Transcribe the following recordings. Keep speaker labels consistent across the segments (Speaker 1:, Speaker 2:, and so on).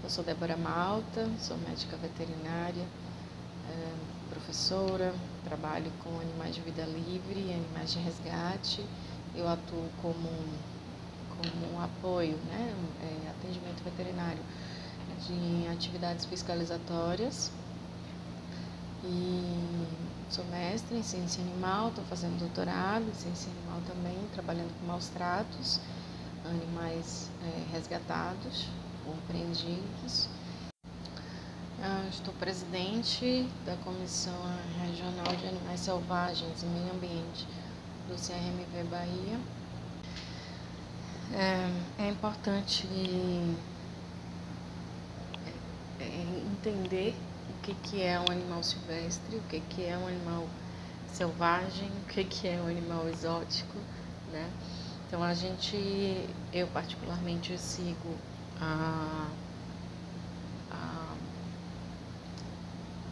Speaker 1: Eu sou Débora Malta, sou médica veterinária, professora, trabalho com animais de vida livre, animais de resgate. Eu atuo como um apoio, atendimento veterinário de atividades fiscalizatórias. E sou mestre em ciência animal, estou fazendo doutorado em ciência animal também, trabalhando com maus tratos, animais resgatados ou apreendidos. Estou presidente da Comissão Regional de Animais Selvagens e Meio Ambiente do CRMV Bahia. É importante entender o que é um animal silvestre, o que é um animal selvagem, o que é um animal exótico, né? Então eu particularmente sigo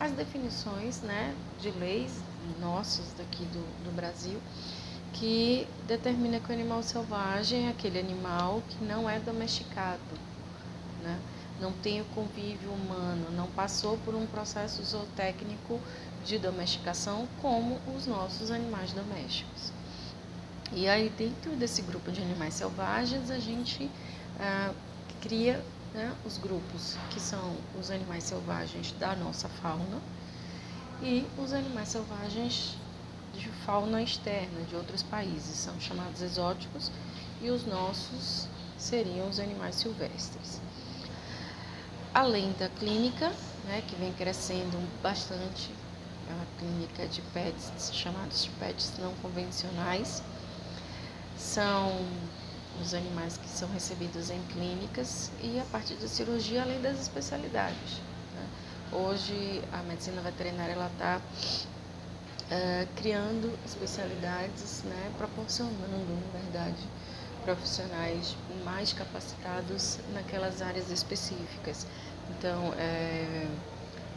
Speaker 1: as definições, né, de leis nossas daqui do Brasil, que determina que o animal selvagem é aquele animal que não é domesticado, né? Não tem o convívio humano, não passou por um processo zootécnico de domesticação como os nossos animais domésticos. E aí, dentro desse grupo de animais selvagens, a gente cria, né, os grupos que são os animais selvagens da nossa fauna e os animais selvagens de fauna externa, de outros países, são chamados exóticos, e os nossos seriam os animais silvestres. Além da clínica, né, que vem crescendo bastante, é uma clínica de pets, chamados de pets não convencionais, são os animais que são recebidos em clínicas e a partir da cirurgia, além das especialidades, né? Hoje, a medicina veterinária está criando especialidades, né, proporcionando, na verdade, profissionais mais capacitados naquelas áreas específicas. Então,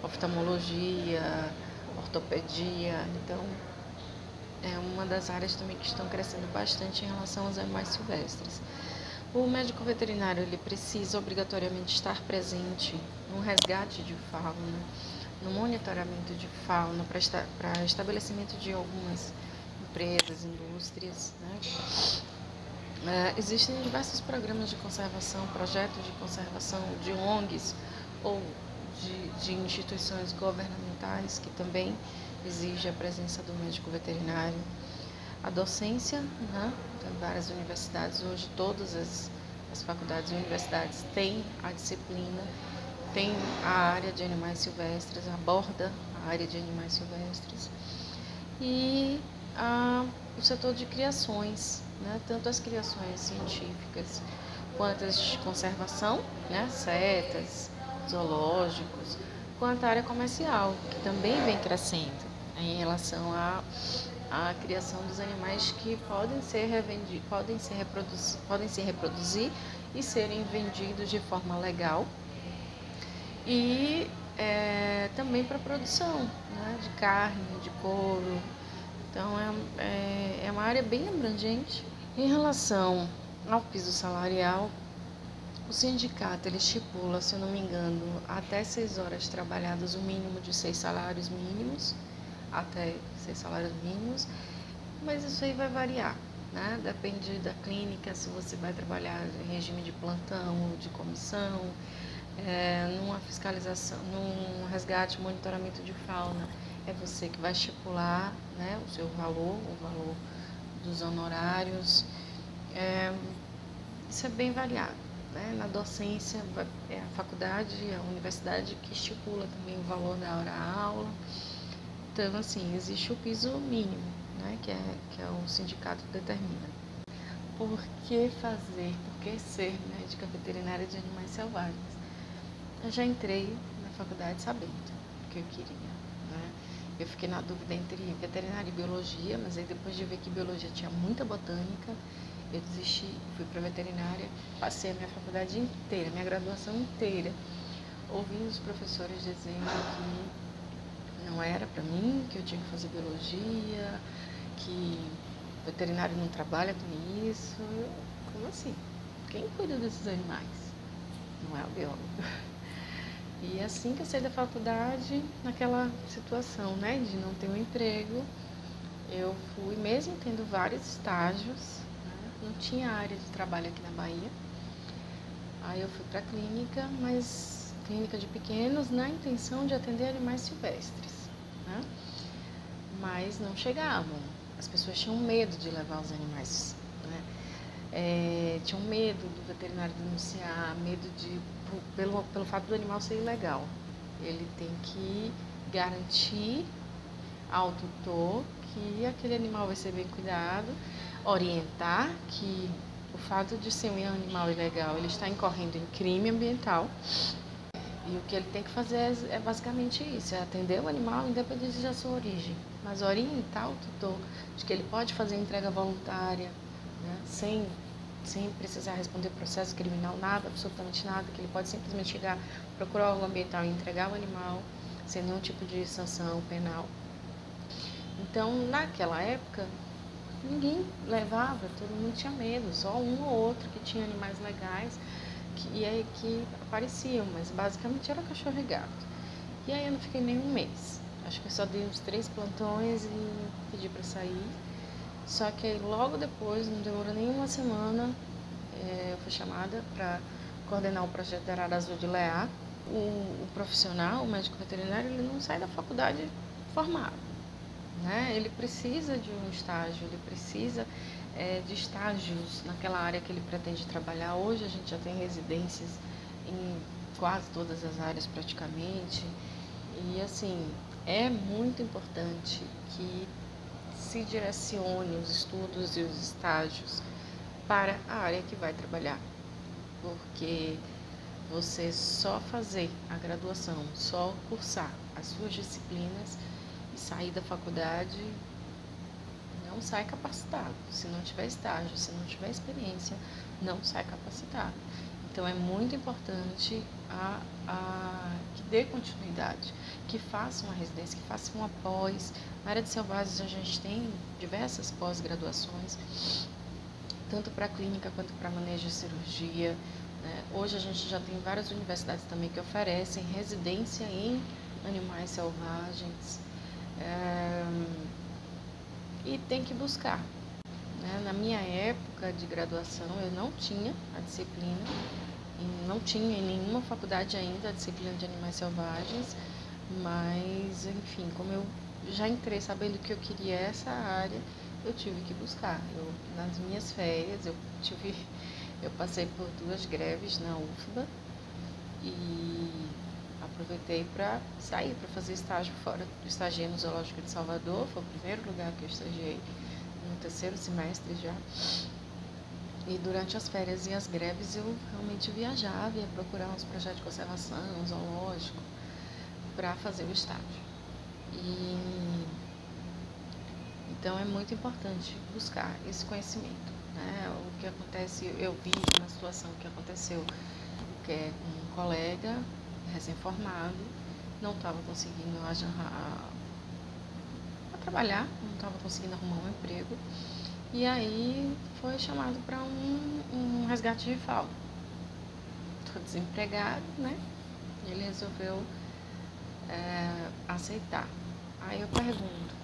Speaker 1: oftalmologia, ortopedia, então é uma das áreas também que estão crescendo bastante em relação aos animais silvestres. O médico veterinário ele precisa obrigatoriamente estar presente no resgate de fauna, no monitoramento de fauna, para estabelecimento de algumas empresas, indústrias, né? Existem diversos programas de conservação, projetos de conservação de ONGs ou de instituições governamentais que também exige a presença do médico veterinário. A docência, né, de várias universidades, hoje todas as faculdades e universidades têm a disciplina, tem a área de animais silvestres, aborda a área de animais silvestres. E o setor de criações, né, tanto as criações científicas quanto as de conservação, né, setas, zoológicos, quanto a área comercial, que também vem crescendo em relação à criação dos animais que podem se reproduzir e serem vendidos de forma legal e também para produção, né, de carne, de couro. Então é uma área bem abrangente. Em relação ao piso salarial, o sindicato ele estipula, se eu não me engano, até 6 horas trabalhadas, o mínimo de 6 salários mínimos, até 6 salários mínimos, mas isso aí vai variar, né? Depende da clínica, se você vai trabalhar em regime de plantão ou de comissão, numa fiscalização, num resgate, monitoramento de fauna, é você que vai estipular, né, o seu valor, o valor dos honorários. Isso é bem variado, né? Na docência, é a faculdade, a universidade que estipula também o valor da hora-aula. Então, assim, existe o piso mínimo, né, que é o sindicato que determina. Por que fazer, por que ser médica veterinária de animais selvagens? Eu já entrei na faculdade sabendo o que eu queria, né? Eu fiquei na dúvida entre veterinária e biologia, mas aí depois de ver que biologia tinha muita botânica, eu desisti, fui para veterinária, passei a minha faculdade inteira, minha graduação inteira, ouvindo os professores dizendo que não era para mim, que eu tinha que fazer biologia, que veterinário não trabalha com isso. Como assim? Quem cuida desses animais? Não é o biólogo. E assim que eu saí da faculdade, naquela situação, né, de não ter um emprego, eu fui, mesmo tendo vários estágios, né, não tinha área de trabalho aqui na Bahia. Aí eu fui para a clínica, mas clínica de pequenos, na intenção de atender animais silvestres, né? Mas não chegavam. As pessoas tinham medo de levar os animais, né? Tinham medo do veterinário denunciar, medo pelo fato do animal ser ilegal. Ele tem que garantir ao tutor que aquele animal vai ser bem cuidado, orientar que o fato de ser um animal ilegal, ele está incorrendo em crime ambiental. E o que ele tem que fazer é basicamente isso, é atender o animal independente da sua origem, mas orientar o tutor de que ele pode fazer entrega voluntária, né, sem precisar responder processo criminal, nada, absolutamente nada, que ele pode simplesmente chegar, procurar o órgão ambiental e entregar o animal sem nenhum tipo de sanção penal. Então, naquela época, ninguém levava, todo mundo tinha medo, só um ou outro que tinha animais legais que apareciam, mas basicamente era cachorro e gato. E aí eu não fiquei nem um mês, acho que eu só dei uns 3 plantões e pedi para sair. Só que aí logo depois, não demorou nem uma semana, eu fui chamada para coordenar o projeto da Arara Azul de Leá. O profissional, o médico veterinário, ele não sai da faculdade formado, né? Ele precisa de um estágio, ele precisa de estágios naquela área que ele pretende trabalhar. Hoje a gente já tem residências em quase todas as áreas praticamente. E assim, é muito importante que se direcione os estudos e os estágios para a área que vai trabalhar. Porque você só fazer a graduação, só cursar as suas disciplinas e sair da faculdade, não sai capacitado. Se não tiver estágio, se não tiver experiência, não sai capacitado. Então é muito importante que dê continuidade, que faça uma residência, que faça uma pós. Na área de selvagens a gente tem diversas pós-graduações, tanto para clínica quanto para manejo e cirurgia, né? Hoje a gente já tem várias universidades também que oferecem residência em animais selvagens. E tem que buscar, né? Na minha época de graduação eu não tinha a disciplina, não tinha em nenhuma faculdade ainda a disciplina de animais selvagens, mas enfim, como eu já entrei sabendo que eu queria essa área, eu tive que buscar. Nas minhas férias eu passei por 2 greves na UFBA e aproveitei para sair, para fazer estágio fora. Estagiei no Zoológico de Salvador, foi o primeiro lugar que eu estagiei, no 3º semestre já. E durante as férias e as greves eu realmente viajava, ia procurar uns projetos de conservação, um zoológico, para fazer o estágio. Então é muito importante buscar esse conhecimento, né? O que acontece, eu vi uma situação que aconteceu, que é um colega recém-formado, não estava conseguindo trabalhar, não estava conseguindo arrumar um emprego, e aí foi chamado para um resgate de falta. Estou desempregado, né? Ele resolveu aceitar. Aí eu pergunto,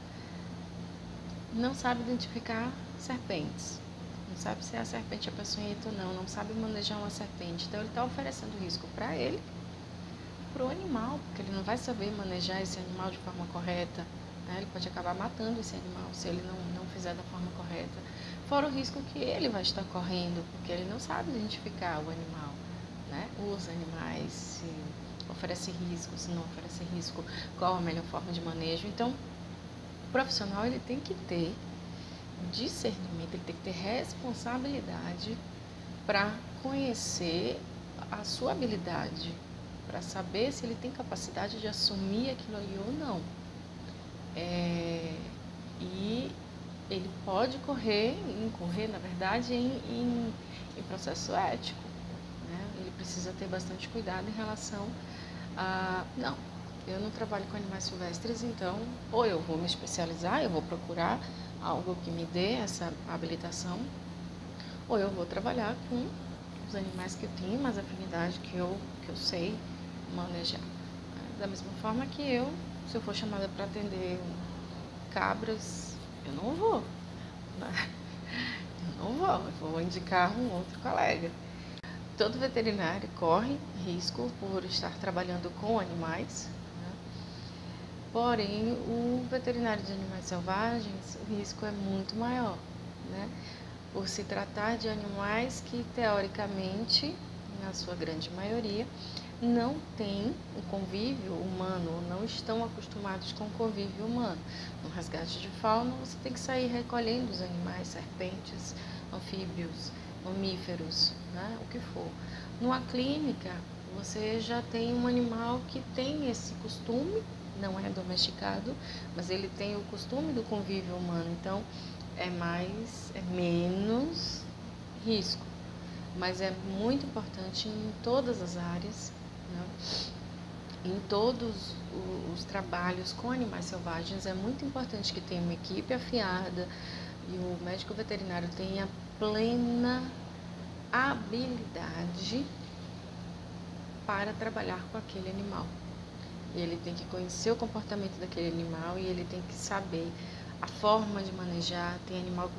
Speaker 1: não sabe identificar serpentes, não sabe se é a serpente é peçonhenta ou não sabe manejar uma serpente, então ele está oferecendo risco para ele, para o animal, porque ele não vai saber manejar esse animal de forma correta, né? Ele pode acabar matando esse animal se ele não fizer da forma correta, fora o risco que ele vai estar correndo, porque ele não sabe identificar o animal, né? Os animais, se oferece risco, se não oferece risco, qual a melhor forma de manejo. Então, o profissional ele tem que ter discernimento, ele tem que ter responsabilidade para conhecer a sua habilidade, para saber se ele tem capacidade de assumir aquilo ali ou não. E ele pode incorrer, na verdade, em processo ético, né? Ele precisa ter bastante cuidado em relação não, eu não trabalho com animais silvestres, então ou eu vou me especializar, eu vou procurar algo que me dê essa habilitação, ou eu vou trabalhar com os animais que eu tenho mais afinidade, que eu sei manejar. Da mesma forma que se eu for chamada para atender cabras, eu não vou, né? Eu vou indicar um outro colega. Todo veterinário corre risco por estar trabalhando com animais, né? Porém, o veterinário de animais selvagens, o risco é muito maior, né? Por se tratar de animais que, teoricamente, na sua grande maioria, não têm o convívio humano, não estão acostumados com o convívio humano. No resgate de fauna, você tem que sair recolhendo os animais, serpentes, anfíbios, mamíferos, né? O que for. Numa clínica, você já tem um animal que tem esse costume, não é domesticado, mas ele tem o costume do convívio humano, então é menos risco, mas é muito importante em todas as áreas, né? Em todos os trabalhos com animais selvagens, é muito importante que tenha uma equipe afiada e o médico veterinário tenha plena habilidade para trabalhar com aquele animal. Ele tem que conhecer o comportamento daquele animal e ele tem que saber a forma de manejar. Tem animal que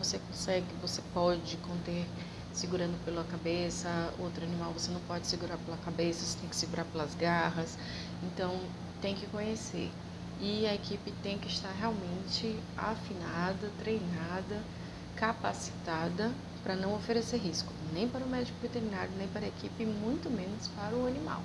Speaker 1: você pode conter segurando pela cabeça, outro animal você não pode segurar pela cabeça, você tem que segurar pelas garras. Então, tem que conhecer. E a equipe tem que estar realmente afinada, treinada, capacitada para não oferecer risco, nem para o médico veterinário, nem para a equipe, muito menos para o animal.